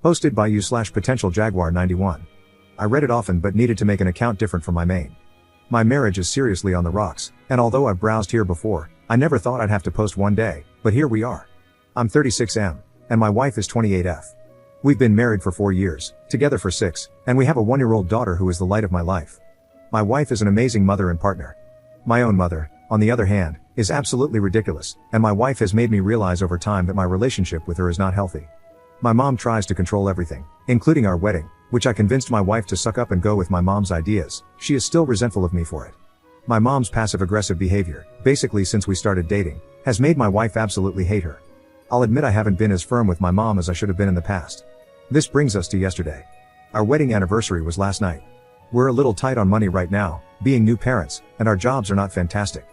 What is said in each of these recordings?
Hosted by you/potential Jaguar 91. I read it often but needed to make an account different from my main. My marriage is seriously on the rocks, and although I've browsed here before, I never thought I'd have to post one day, but here we are. I'm 36M, and my wife is 28F. We've been married for 4 years, together for 6, and we have a 1-year-old daughter who is the light of my life. My wife is an amazing mother and partner. My own mother, on the other hand, is absolutely ridiculous, and my wife has made me realize over time that my relationship with her is not healthy. My mom tries to control everything, including our wedding, which I convinced my wife to suck up and go with my mom's ideas. She is still resentful of me for it. My mom's passive-aggressive behavior, basically since we started dating, has made my wife absolutely hate her. I'll admit I haven't been as firm with my mom as I should have been in the past. This brings us to yesterday. Our wedding anniversary was last night. We're a little tight on money right now, being new parents, and our jobs are not fantastic.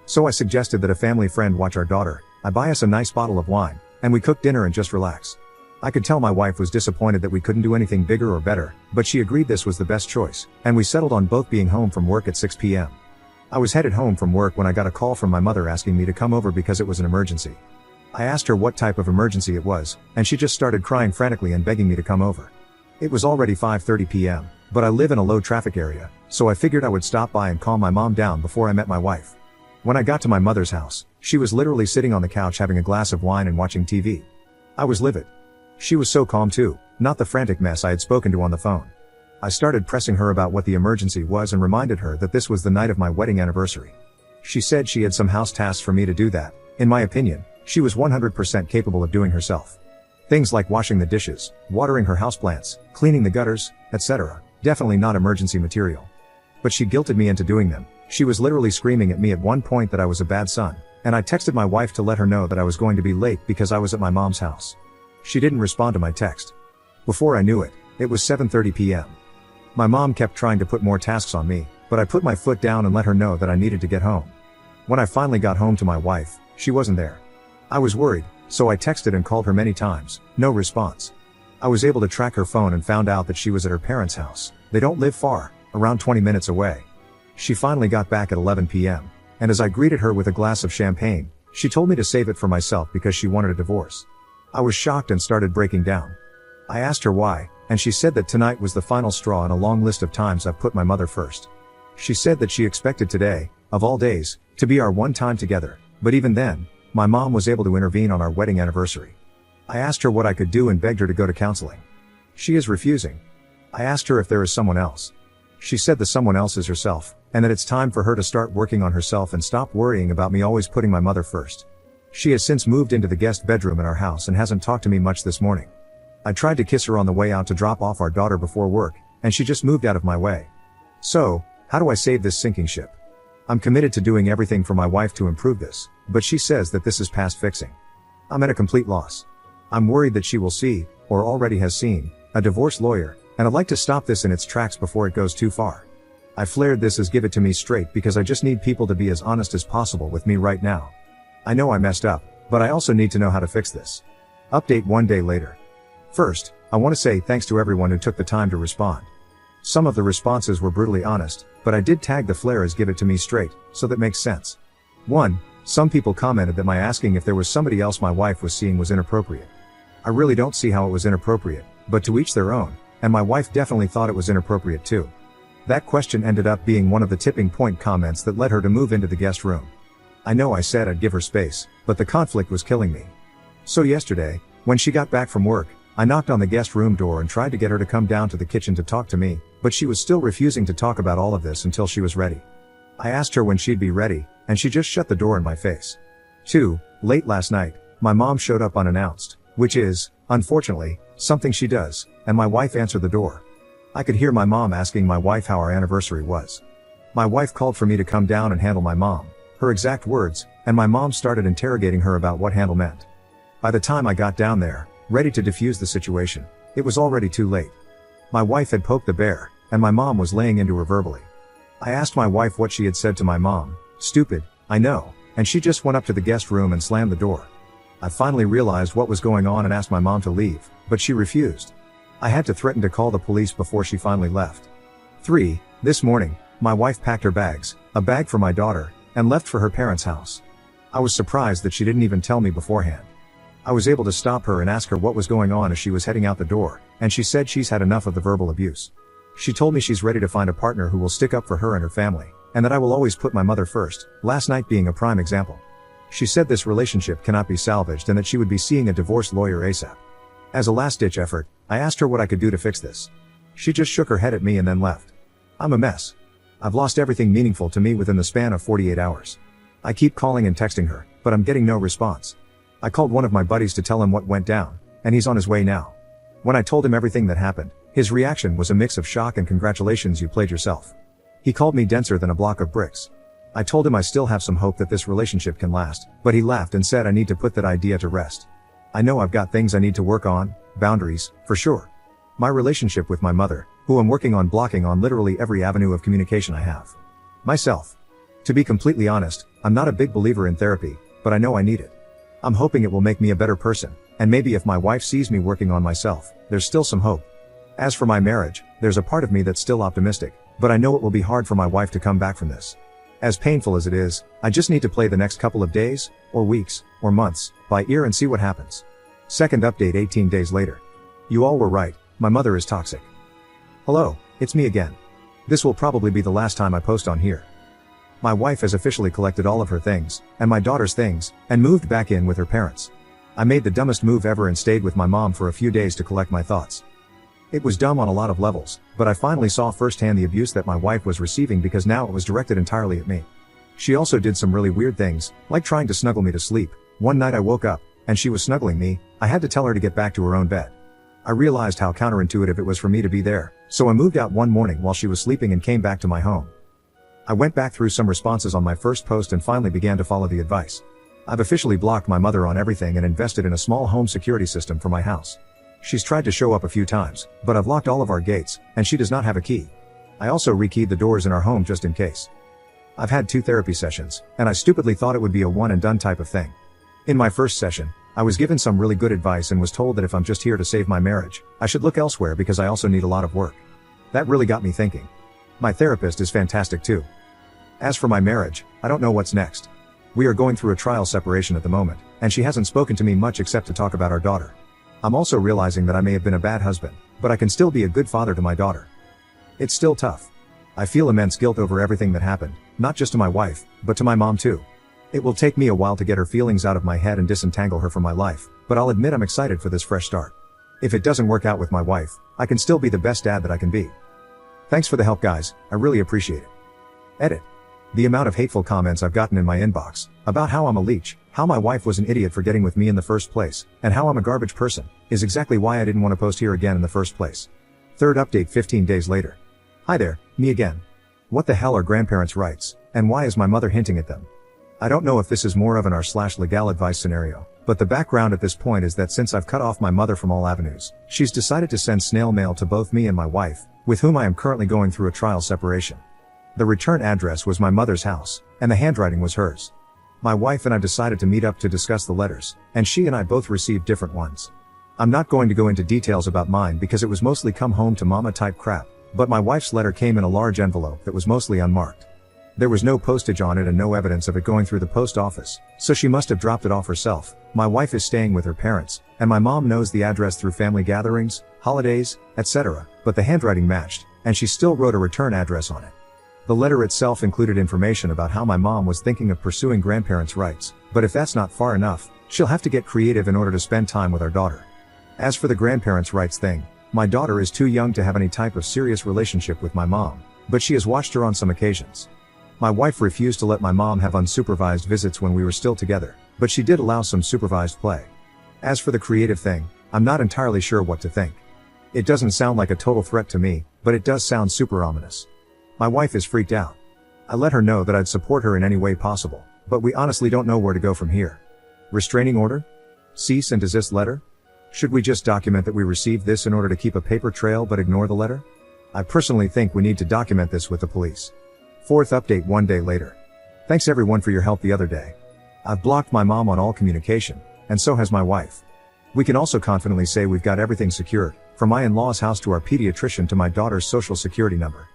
So I suggested that a family friend watch our daughter, I buy us a nice bottle of wine, and we cook dinner and just relax. I could tell my wife was disappointed that we couldn't do anything bigger or better, but she agreed this was the best choice, and we settled on both being home from work at 6 p.m. I was headed home from work when I got a call from my mother asking me to come over because it was an emergency. I asked her what type of emergency it was, and she just started crying frantically and begging me to come over. It was already 5:30 p.m., but I live in a low traffic area, so I figured I would stop by and calm my mom down before I met my wife. When I got to my mother's house, she was literally sitting on the couch having a glass of wine and watching TV. I was livid. She was so calm too, not the frantic mess I had spoken to on the phone. I started pressing her about what the emergency was and reminded her that this was the night of my wedding anniversary. She said she had some house tasks for me to do that, in my opinion, she was 100% capable of doing herself. Things like washing the dishes, watering her houseplants, cleaning the gutters, etc. Definitely not emergency material. But she guilted me into doing them. She was literally screaming at me at one point that I was a bad son, and I texted my wife to let her know that I was going to be late because I was at my mom's house. She didn't respond to my text. Before I knew it, it was 7:30 p.m. My mom kept trying to put more tasks on me, but I put my foot down and let her know that I needed to get home. When I finally got home to my wife, she wasn't there. I was worried, so I texted and called her many times, no response. I was able to track her phone and found out that she was at her parents' house. They don't live far, around 20 minutes away. She finally got back at 11 p.m., and as I greeted her with a glass of champagne, she told me to save it for myself because she wanted a divorce. I was shocked and started breaking down. I asked her why, and she said that tonight was the final straw in a long list of times I've put my mother first. She said that she expected today, of all days, to be our one time together, but even then, my mom was able to intervene on our wedding anniversary. I asked her what I could do and begged her to go to counseling. She is refusing. I asked her if there is someone else. She said the someone else is herself, and that it's time for her to start working on herself and stop worrying about me always putting my mother first. She has since moved into the guest bedroom in our house and hasn't talked to me much this morning. I tried to kiss her on the way out to drop off our daughter before work, and she just moved out of my way. So, how do I save this sinking ship? I'm committed to doing everything for my wife to improve this, but she says that this is past fixing. I'm at a complete loss. I'm worried that she will see, or already has seen, a divorce lawyer, and I'd like to stop this in its tracks before it goes too far. I flared this as give it to me straight because I just need people to be as honest as possible with me right now. I know I messed up, but I also need to know how to fix this. Update 1 day later. First, I want to say thanks to everyone who took the time to respond. Some of the responses were brutally honest, but I did tag the flare as give it to me straight, so that makes sense. 1. Some people commented that my asking if there was somebody else my wife was seeing was inappropriate. I really don't see how it was inappropriate, but to each their own, and my wife definitely thought it was inappropriate too. That question ended up being one of the tipping point comments that led her to move into the guest room. I know I said I'd give her space, but the conflict was killing me. So yesterday, when she got back from work, I knocked on the guest room door and tried to get her to come down to the kitchen to talk to me, but she was still refusing to talk about all of this until she was ready. I asked her when she'd be ready, and she just shut the door in my face. 2. Late last night, my mom showed up unannounced, which is, unfortunately, something she does, and my wife answered the door. I could hear my mom asking my wife how our anniversary was. My wife called for me to come down and handle my mom, her exact words, and my mom started interrogating her about what handle meant. By the time I got down there, ready to defuse the situation, it was already too late. My wife had poked the bear, and my mom was laying into her verbally. I asked my wife what she had said to my mom. Stupid, I know, and she just went up to the guest room and slammed the door. I finally realized what was going on and asked my mom to leave, but she refused. I had to threaten to call the police before she finally left. 3. This morning, my wife packed her bags, a bag for my daughter, and left for her parents' house. I was surprised that she didn't even tell me beforehand. I was able to stop her and ask her what was going on as she was heading out the door, and she said she's had enough of the verbal abuse. She told me she's ready to find a partner who will stick up for her and her family, and that I will always put my mother first, last night being a prime example. She said this relationship cannot be salvaged and that she would be seeing a divorce lawyer ASAP. As a last-ditch effort, I asked her what I could do to fix this. She just shook her head at me and then left. I'm a mess. I've lost everything meaningful to me within the span of 48 hours. I keep calling and texting her, but I'm getting no response. I called one of my buddies to tell him what went down, and he's on his way now. When I told him everything that happened, his reaction was a mix of shock and congratulations, you played yourself. He called me denser than a block of bricks. I told him I still have some hope that this relationship can last, but he laughed and said I need to put that idea to rest. I know I've got things I need to work on, boundaries, for sure. My relationship with my mother, who I'm working on blocking on literally every avenue of communication I have. Myself. To be completely honest, I'm not a big believer in therapy, but I know I need it. I'm hoping it will make me a better person, and maybe if my wife sees me working on myself, there's still some hope. As for my marriage, there's a part of me that's still optimistic, but I know it will be hard for my wife to come back from this. As painful as it is, I just need to play the next couple of days, or weeks, or months, by ear and see what happens. Second update 18 days later. You all were right, my mother is toxic. Hello, it's me again. This will probably be the last time I post on here. My wife has officially collected all of her things, and my daughter's things, and moved back in with her parents. I made the dumbest move ever and stayed with my mom for a few days to collect my thoughts. It was dumb on a lot of levels, but I finally saw firsthand the abuse that my wife was receiving because now it was directed entirely at me. She also did some really weird things, like trying to snuggle me to sleep. One night I woke up, and she was snuggling me. I had to tell her to get back to her own bed. I realized how counterintuitive it was for me to be there, so I moved out one morning while she was sleeping and came back to my home. I went back through some responses on my first post and finally began to follow the advice. I've officially blocked my mother on everything and invested in a small home security system for my house. She's tried to show up a few times, but I've locked all of our gates, and she does not have a key. I also rekeyed the doors in our home just in case. I've had 2 therapy sessions, and I stupidly thought it would be a one and done type of thing. In my first session, I was given some really good advice and was told that if I'm just here to save my marriage, I should look elsewhere because I also need a lot of work. That really got me thinking. My therapist is fantastic too. As for my marriage, I don't know what's next. We are going through a trial separation at the moment, and she hasn't spoken to me much except to talk about our daughter. I'm also realizing that I may have been a bad husband, but I can still be a good father to my daughter. It's still tough. I feel immense guilt over everything that happened, not just to my wife, but to my mom too. It will take me a while to get her feelings out of my head and disentangle her from my life, but I'll admit I'm excited for this fresh start. If it doesn't work out with my wife, I can still be the best dad that I can be. Thanks for the help, guys, I really appreciate it. Edit. The amount of hateful comments I've gotten in my inbox, about how I'm a leech, how my wife was an idiot for getting with me in the first place, and how I'm a garbage person, is exactly why I didn't want to post here again in the first place. Third update 15 days later. Hi there, me again. What the hell are grandparents' rights, and why is my mother hinting at them? I don't know if this is more of an r/legal advice scenario, but the background at this point is that since I've cut off my mother from all avenues, she's decided to send snail mail to both me and my wife, with whom I am currently going through a trial separation. The return address was my mother's house, and the handwriting was hers. My wife and I decided to meet up to discuss the letters, and she and I both received different ones. I'm not going to go into details about mine because it was mostly come home to mama type crap, but my wife's letter came in a large envelope that was mostly unmarked. There was no postage on it and no evidence of it going through the post office, so she must have dropped it off herself. My wife is staying with her parents, and my mom knows the address through family gatherings, holidays, etc., but the handwriting matched, and she still wrote a return address on it. The letter itself included information about how my mom was thinking of pursuing grandparents' rights, but if that's not far enough, she'll have to get creative in order to spend time with our daughter. As for the grandparents' rights thing, my daughter is too young to have any type of serious relationship with my mom, but she has watched her on some occasions. My wife refused to let my mom have unsupervised visits when we were still together, but she did allow some supervised play. As for the creative thing, I'm not entirely sure what to think. It doesn't sound like a total threat to me, but it does sound super ominous. My wife is freaked out. I let her know that I'd support her in any way possible, but we honestly don't know where to go from here. Restraining order? Cease and desist letter? Should we just document that we received this in order to keep a paper trail but ignore the letter? I personally think we need to document this with the police. Fourth update 1 day later. Thanks everyone for your help the other day. I've blocked my mom on all communication, and so has my wife. We can also confidently say we've got everything secured, from my in-law's house to our pediatrician to my daughter's social security number.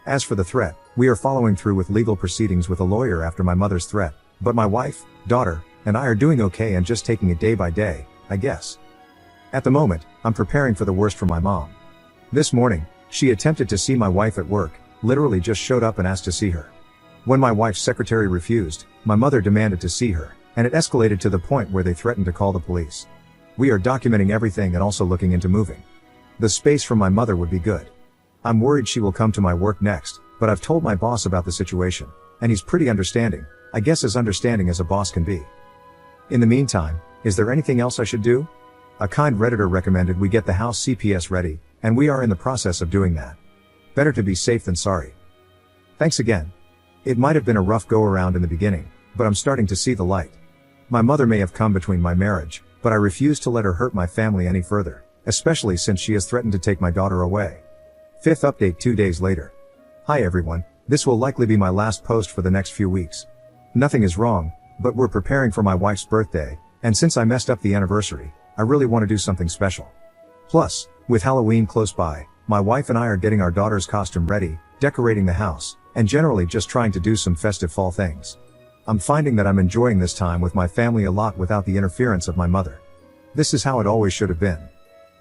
As for the threat, we are following through with legal proceedings with a lawyer after my mother's threat, but my wife, daughter, and I are doing okay and just taking it day by day. I guess. At the moment, I'm preparing for the worst from my mom. This morning, she attempted to see my wife at work, literally just showed up and asked to see her. When my wife's secretary refused, my mother demanded to see her, and it escalated to the point where they threatened to call the police. We are documenting everything and also looking into moving. The space from my mother would be good. I'm worried she will come to my work next, but I've told my boss about the situation, and he's pretty understanding, I guess as understanding as a boss can be. In the meantime, is there anything else I should do? A kind Redditor recommended we get the house CPS ready, and we are in the process of doing that. Better to be safe than sorry. Thanks again. It might have been a rough go around in the beginning, but I'm starting to see the light. My mother may have come between my marriage, but I refuse to let her hurt my family any further, especially since she has threatened to take my daughter away. Fifth update 2 days later. Hi everyone, this will likely be my last post for the next few weeks. Nothing is wrong, but we're preparing for my wife's birthday, and since I messed up the anniversary, I really want to do something special. Plus, with Halloween close by, my wife and I are getting our daughter's costume ready, decorating the house, and generally just trying to do some festive fall things. I'm finding that I'm enjoying this time with my family a lot without the interference of my mother. This is how it always should have been.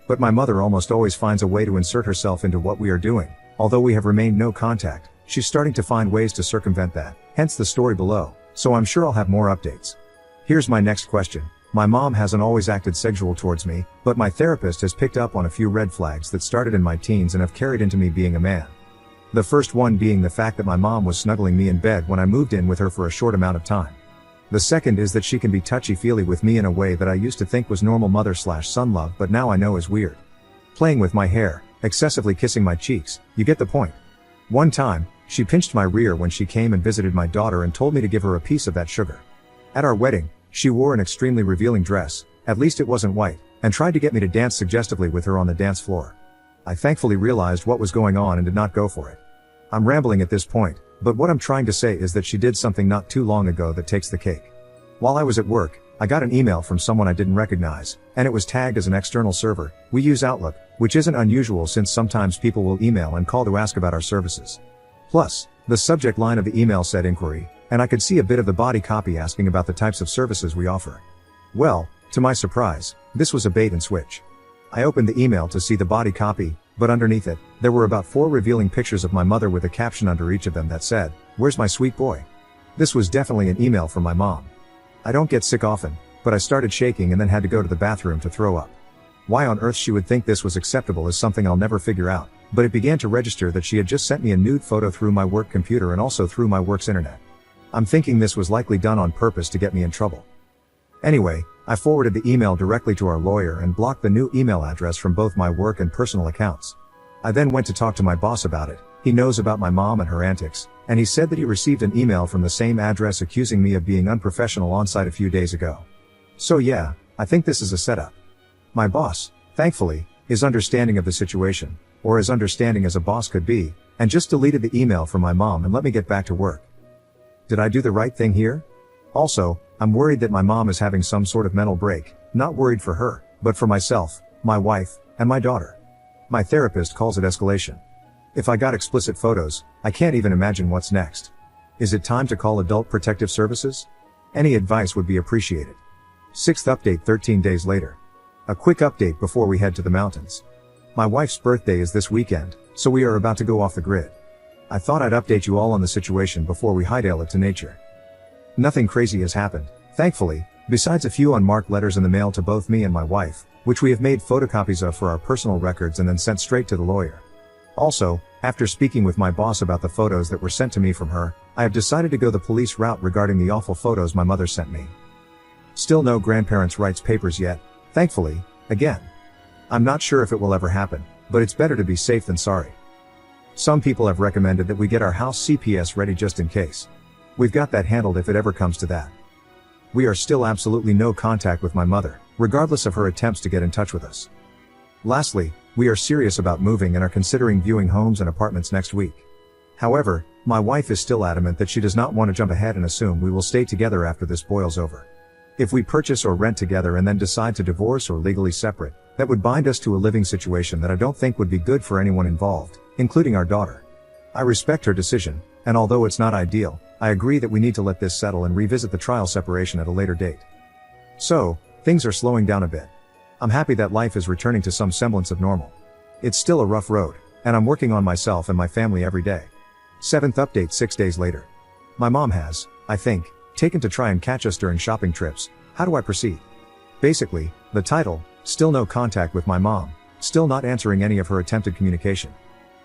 But my mother almost always finds a way to insert herself into what we are doing. Although we have remained no contact, she's starting to find ways to circumvent that, hence the story below, so I'm sure I'll have more updates. Here's my next question. My mom hasn't always acted sexual towards me, but my therapist has picked up on a few red flags that started in my teens and have carried into me being a man. The first one being the fact that my mom was snuggling me in bed when I moved in with her for a short amount of time. The second is that she can be touchy-feely with me in a way that I used to think was normal mother/son love but now I know is weird. Playing with my hair, excessively kissing my cheeks, you get the point. One time, she pinched my rear when she came and visited my daughter and told me to give her a piece of that sugar. At our wedding, she wore an extremely revealing dress, at least it wasn't white, and tried to get me to dance suggestively with her on the dance floor. I thankfully realized what was going on and did not go for it. I'm rambling at this point, but what I'm trying to say is that she did something not too long ago that takes the cake. While I was at work, I got an email from someone I didn't recognize, and it was tagged as an external server. We use Outlook, which isn't unusual since sometimes people will email and call to ask about our services. Plus, the subject line of the email said inquiry, and I could see a bit of the body copy asking about the types of services we offer. Well, to my surprise, this was a bait and switch. I opened the email to see the body copy, but underneath it, there were about 4 revealing pictures of my mother with a caption under each of them that said, "Where's my sweet boy?" This was definitely an email from my mom. I don't get sick often, but I started shaking and then had to go to the bathroom to throw up. Why on earth she would think this was acceptable is something I'll never figure out, but it began to register that she had just sent me a nude photo through my work computer and also through my work's internet. I'm thinking this was likely done on purpose to get me in trouble. Anyway, I forwarded the email directly to our lawyer and blocked the new email address from both my work and personal accounts. I then went to talk to my boss about it. He knows about my mom and her antics, and he said that he received an email from the same address accusing me of being unprofessional on site a few days ago. So yeah, I think this is a setup. My boss, thankfully, is understanding of the situation, or as understanding as a boss could be, and just deleted the email from my mom and let me get back to work. Did I do the right thing here? Also, I'm worried that my mom is having some sort of mental break, not worried for her, but for myself, my wife, and my daughter. My therapist calls it escalation. If I got explicit photos, I can't even imagine what's next. Is it time to call Adult Protective Services? Any advice would be appreciated. Sixth update 13 days later. A quick update before we head to the mountains. My wife's birthday is this weekend, so we are about to go off the grid. I thought I'd update you all on the situation before we hightail it to nature. Nothing crazy has happened, thankfully, besides a few unmarked letters in the mail to both me and my wife, which we have made photocopies of for our personal records and then sent straight to the lawyer. Also, after speaking with my boss about the photos that were sent to me from her, I have decided to go the police route regarding the awful photos my mother sent me. Still no grandparents' rights papers yet, thankfully, again. I'm not sure if it will ever happen, but it's better to be safe than sorry. Some people have recommended that we get our house CPS ready just in case. We've got that handled if it ever comes to that. We are still absolutely no contact with my mother, regardless of her attempts to get in touch with us. Lastly, we are serious about moving and are considering viewing homes and apartments next week. However, my wife is still adamant that she does not want to jump ahead and assume we will stay together after this boils over. If we purchase or rent together and then decide to divorce or legally separate, that would bind us to a living situation that I don't think would be good for anyone involved, including our daughter. I respect her decision, and although it's not ideal, I agree that we need to let this settle and revisit the trial separation at a later date. So, things are slowing down a bit. I'm happy that life is returning to some semblance of normal. It's still a rough road, and I'm working on myself and my family every day. 7th update 6 days later. My mom has, I think, taken to try and catch us during shopping trips. How do I proceed? Basically, the title, still no contact with my mom, still not answering any of her attempted communication.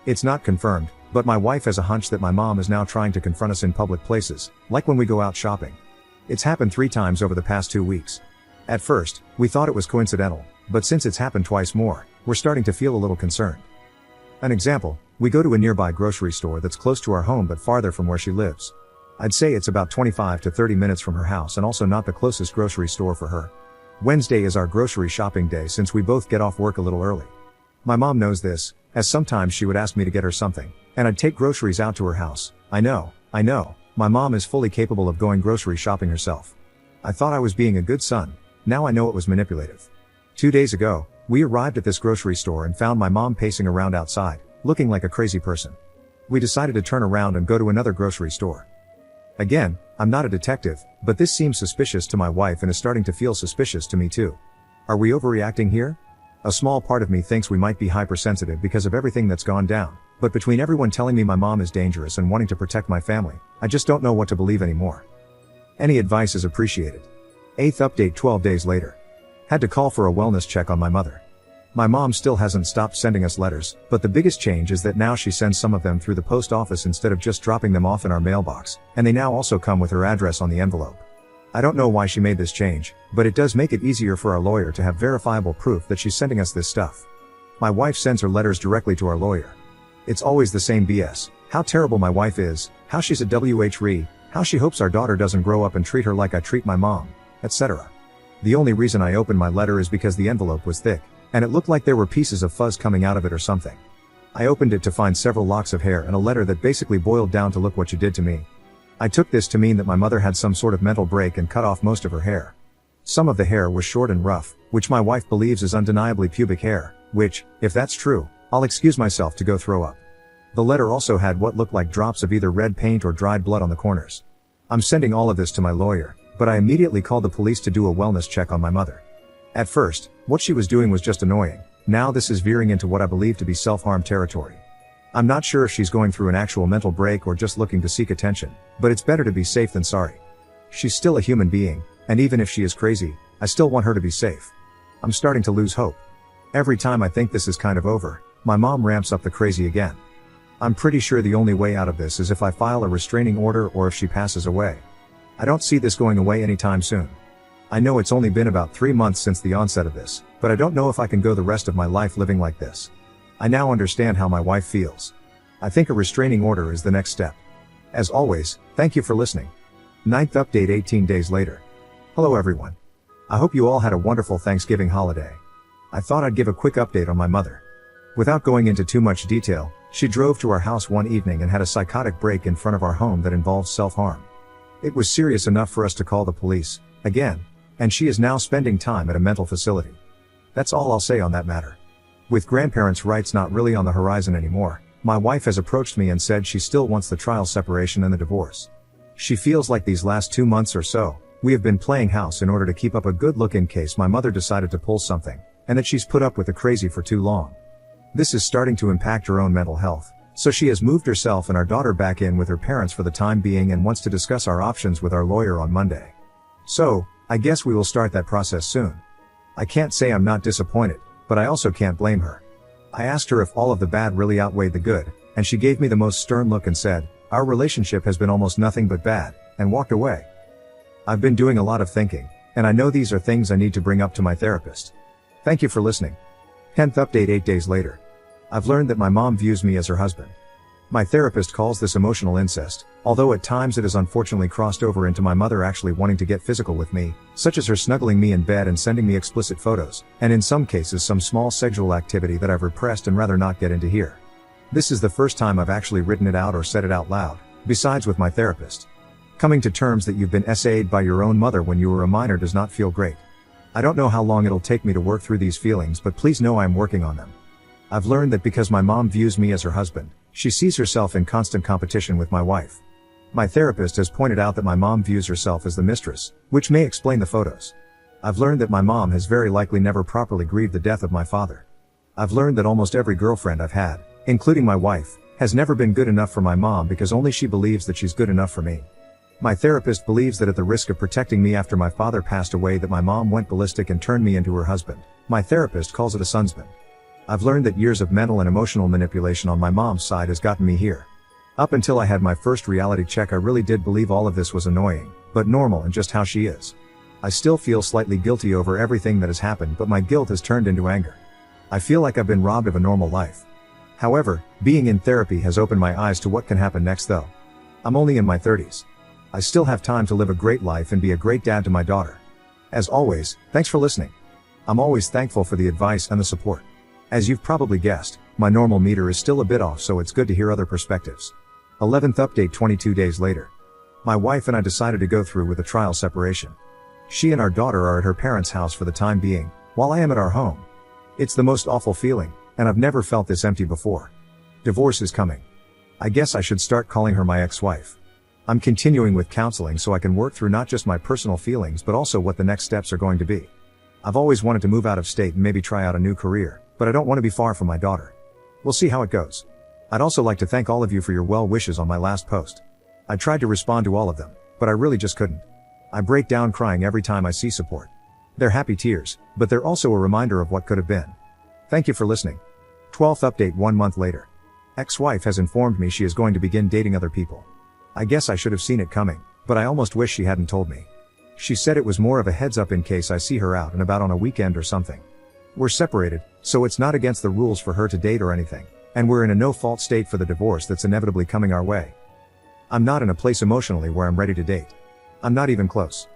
It's not confirmed, but my wife has a hunch that my mom is now trying to confront us in public places, like when we go out shopping. It's happened 3 times over the past 2 weeks. At first, we thought it was coincidental, but since it's happened twice more, we're starting to feel a little concerned. An example, we go to a nearby grocery store that's close to our home but farther from where she lives. I'd say it's about 25 to 30 minutes from her house and also not the closest grocery store for her. Wednesday is our grocery shopping day since we both get off work a little early. My mom knows this, as sometimes she would ask me to get her something, and I'd take groceries out to her house. I know, my mom is fully capable of going grocery shopping herself. I thought I was being a good son, now I know it was manipulative. 2 days ago, we arrived at this grocery store and found my mom pacing around outside, looking like a crazy person. We decided to turn around and go to another grocery store. Again, I'm not a detective, but this seems suspicious to my wife and is starting to feel suspicious to me too. Are we overreacting here? A small part of me thinks we might be hypersensitive because of everything that's gone down, but between everyone telling me my mom is dangerous and wanting to protect my family, I just don't know what to believe anymore. Any advice is appreciated. 8th update 12 days later. Had to call for a wellness check on my mother. My mom still hasn't stopped sending us letters, but the biggest change is that now she sends some of them through the post office instead of just dropping them off in our mailbox, and they now also come with her address on the envelope. I don't know why she made this change, but it does make it easier for our lawyer to have verifiable proof that she's sending us this stuff. My wife sends her letters directly to our lawyer. It's always the same BS. How terrible my wife is, how she's a WHRE, how she hopes our daughter doesn't grow up and treat her like I treat my mom, etc. The only reason I opened my letter is because the envelope was thick, and it looked like there were pieces of fuzz coming out of it or something. I opened it to find several locks of hair and a letter that basically boiled down to "Look what you did to me." I took this to mean that my mother had some sort of mental break and cut off most of her hair. Some of the hair was short and rough, which my wife believes is undeniably pubic hair, which, if that's true, I'll excuse myself to go throw up. The letter also had what looked like drops of either red paint or dried blood on the corners. I'm sending all of this to my lawyer, but I immediately called the police to do a wellness check on my mother. At first, what she was doing was just annoying. Now this is veering into what I believe to be self-harm territory. I'm not sure if she's going through an actual mental break or just looking to seek attention, but it's better to be safe than sorry. She's still a human being, and even if she is crazy, I still want her to be safe. I'm starting to lose hope. Every time I think this is kind of over, my mom ramps up the crazy again. I'm pretty sure the only way out of this is if I file a restraining order or if she passes away. I don't see this going away anytime soon. I know it's only been about 3 months since the onset of this, but I don't know if I can go the rest of my life living like this. I now understand how my wife feels. I think a restraining order is the next step. As always, thank you for listening. 9th update 18 days later. Hello everyone. I hope you all had a wonderful Thanksgiving holiday. I thought I'd give a quick update on my mother. Without going into too much detail, she drove to our house one evening and had a psychotic break in front of our home that involved self-harm. It was serious enough for us to call the police, again, and she is now spending time at a mental facility. That's all I'll say on that matter. With grandparents' rights not really on the horizon anymore, my wife has approached me and said she still wants the trial separation and the divorce. She feels like these last 2 months or so, we have been playing house in order to keep up a good look in case my mother decided to pull something, and that she's put up with the crazy for too long. This is starting to impact her own mental health, so she has moved herself and our daughter back in with her parents for the time being and wants to discuss our options with our lawyer on Monday. So, I guess we will start that process soon. I can't say I'm not disappointed, but I also can't blame her. I asked her if all of the bad really outweighed the good, and she gave me the most stern look and said, "Our relationship has been almost nothing but bad," and walked away. I've been doing a lot of thinking, and I know these are things I need to bring up to my therapist. Thank you for listening. 10th update 8 days later. I've learned that my mom views me as her husband. My therapist calls this emotional incest, although at times it has unfortunately crossed over into my mother actually wanting to get physical with me, such as her snuggling me in bed and sending me explicit photos, and in some cases some small sexual activity that I've repressed and rather not get into here. This is the first time I've actually written it out or said it out loud, besides with my therapist. Coming to terms that you've been SA'd by your own mother when you were a minor does not feel great. I don't know how long it'll take me to work through these feelings, but please know I'm working on them. I've learned that because my mom views me as her husband, she sees herself in constant competition with my wife. My therapist has pointed out that my mom views herself as the mistress, which may explain the photos. I've learned that my mom has very likely never properly grieved the death of my father. I've learned that almost every girlfriend I've had, including my wife, has never been good enough for my mom because only she believes that she's good enough for me. My therapist believes that at the risk of protecting me after my father passed away that my mom went ballistic and turned me into her husband. My therapist calls it a sonsband. I've learned that years of mental and emotional manipulation on my mom's side has gotten me here. Up until I had my first reality check, I really did believe all of this was annoying, but normal and just how she is. I still feel slightly guilty over everything that has happened, but my guilt has turned into anger. I feel like I've been robbed of a normal life. However, being in therapy has opened my eyes to what can happen next though. I'm only in my 30s. I still have time to live a great life and be a great dad to my daughter. As always, thanks for listening. I'm always thankful for the advice and the support. As you've probably guessed, my normal meter is still a bit off, so it's good to hear other perspectives. 11th update 22 days later. My wife and I decided to go through with a trial separation. She and our daughter are at her parents' house for the time being, while I am at our home. It's the most awful feeling, and I've never felt this empty before. Divorce is coming. I guess I should start calling her my ex-wife. I'm continuing with counseling so I can work through not just my personal feelings but also what the next steps are going to be. I've always wanted to move out of state and maybe try out a new career, but I don't want to be far from my daughter. We'll see how it goes. I'd also like to thank all of you for your well wishes on my last post. I tried to respond to all of them, but I really just couldn't. I break down crying every time I see support. They're happy tears, but they're also a reminder of what could have been. Thank you for listening. 12th update 1 month later. Ex-wife has informed me she is going to begin dating other people. I guess I should have seen it coming, but I almost wish she hadn't told me. She said it was more of a heads up in case I see her out and about on a weekend or something. We're separated, so it's not against the rules for her to date or anything, and we're in a no-fault state for the divorce that's inevitably coming our way. I'm not in a place emotionally where I'm ready to date. I'm not even close.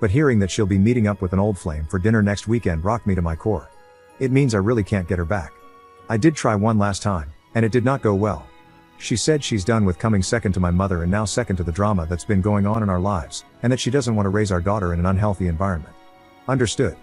But hearing that she'll be meeting up with an old flame for dinner next weekend rocked me to my core. It means I really can't get her back. I did try one last time, and it did not go well. She said she's done with coming second to my mother and now second to the drama that's been going on in our lives, and that she doesn't want to raise our daughter in an unhealthy environment. Understood.